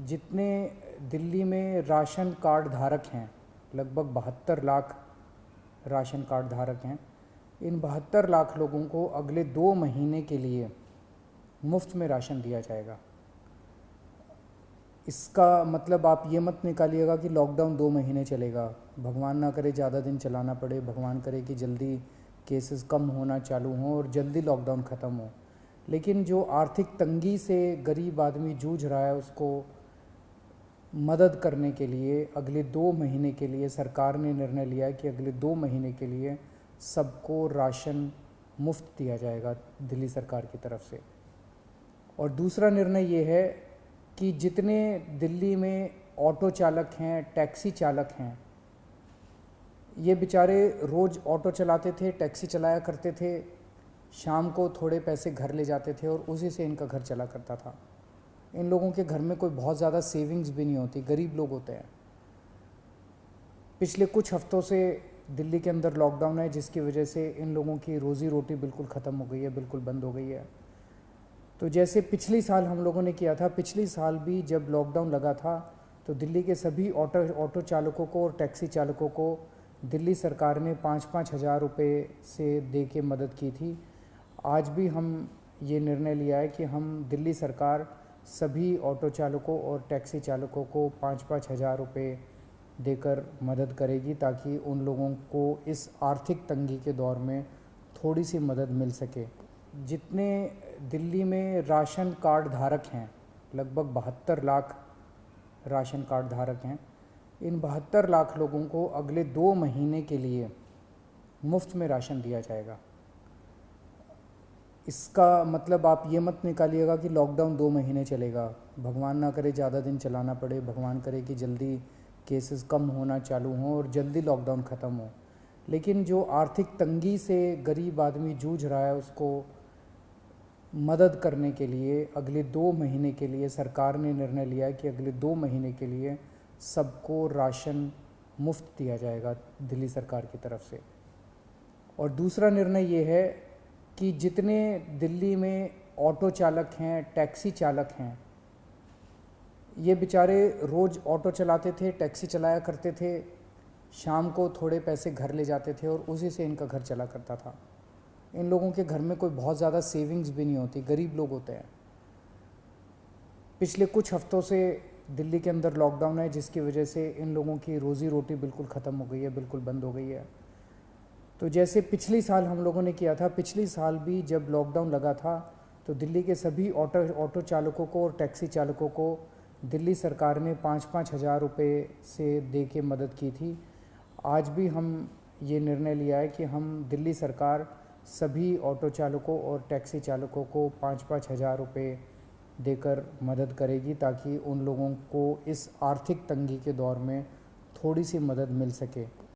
जितने दिल्ली में ration card धारक हैं, लगभग 72 लाख राशन कार्ड धारक हैं, इन 72 लाख लोगों को अगले 2 महीने के लिए मुफ्त में राशन दिया जाएगा। इसका मतलब आप ये मत निकालिएगा कि लॉकडाउन 2 महीने चलेगा। भगवान ना करे ज़्यादा दिन चलाना पड़े, भगवान करे कि जल्दी केसेस कम होना चालू हों और जल्दी लॉकडाउन ख़त्म हो। लेकिन जो आर्थिक तंगी से गरीब आदमी जूझ रहा है, उसको मदद करने के लिए अगले 2 महीने के लिए सरकार ने निर्णय लिया है कि अगले 2 महीने के लिए सबको राशन मुफ्त दिया जाएगा दिल्ली सरकार की तरफ से। और दूसरा निर्णय ये है कि जितने दिल्ली में ऑटो चालक हैं, टैक्सी चालक हैं, ये बेचारे रोज़ ऑटो चलाते थे, टैक्सी चलाया करते थे, शाम को थोड़े पैसे घर ले जाते थे और उसी से इनका घर चला करता था। इन लोगों के घर में कोई बहुत ज़्यादा सेविंग्स भी नहीं होती, गरीब लोग होते हैं। पिछले कुछ हफ्तों से दिल्ली के अंदर लॉकडाउन है, जिसकी वजह से इन लोगों की रोज़ी रोटी बिल्कुल ख़त्म हो गई है, बिल्कुल बंद हो गई है। तो जैसे पिछली साल हम लोगों ने किया था, पिछली साल भी जब लॉकडाउन लगा था तो दिल्ली के सभी ऑटो चालकों को और टैक्सी चालकों को दिल्ली सरकार ने 5-5 हज़ार रुपये से दे के मदद की थी। आज भी हम ये निर्णय लिया है कि हम दिल्ली सरकार सभी ऑटो चालकों और टैक्सी चालकों को 5-5 हज़ार रुपये देकर मदद करेगी, ताकि उन लोगों को इस आर्थिक तंगी के दौर में थोड़ी सी मदद मिल सके। जितने दिल्ली में राशन कार्ड धारक हैं, लगभग 72 लाख राशन कार्ड धारक हैं, इन 72 लाख लोगों को अगले 2 महीने के लिए मुफ्त में राशन दिया जाएगा। इसका मतलब आप ये मत निकालिएगा कि लॉकडाउन 2 महीने चलेगा। भगवान ना करे ज़्यादा दिन चलाना पड़े, भगवान करे कि जल्दी केसेस कम होना चालू हों और जल्दी लॉकडाउन ख़त्म हो। लेकिन जो आर्थिक तंगी से गरीब आदमी जूझ रहा है, उसको मदद करने के लिए अगले 2 महीने के लिए सरकार ने निर्णय लिया है कि अगले 2 महीने के लिए सबको राशन मुफ्त दिया जाएगा दिल्ली सरकार की तरफ से। और दूसरा निर्णय ये है कि जितने दिल्ली में ऑटो चालक हैं, टैक्सी चालक हैं, ये बेचारे रोज़ ऑटो चलाते थे, टैक्सी चलाया करते थे, शाम को थोड़े पैसे घर ले जाते थे और उसी से इनका घर चला करता था। इन लोगों के घर में कोई बहुत ज़्यादा सेविंग्स भी नहीं होती, गरीब लोग होते हैं। पिछले कुछ हफ्तों से दिल्ली के अंदर लॉकडाउन है, जिसकी वजह से इन लोगों की रोज़ी रोटी बिल्कुल ख़त्म हो गई है, बिल्कुल बंद हो गई है। तो जैसे पिछली साल हम लोगों ने किया था, पिछली साल भी जब लॉकडाउन लगा था तो दिल्ली के सभी ऑटो चालकों को और टैक्सी चालकों को दिल्ली सरकार ने 5-5 हज़ार रुपये से दे के मदद की थी। आज भी हम ये निर्णय लिया है कि हम दिल्ली सरकार सभी ऑटो चालकों और टैक्सी चालकों को 5-5 हज़ार रुपये देकर मदद करेगी, ताकि उन लोगों को इस आर्थिक तंगी के दौर में थोड़ी सी मदद मिल सके।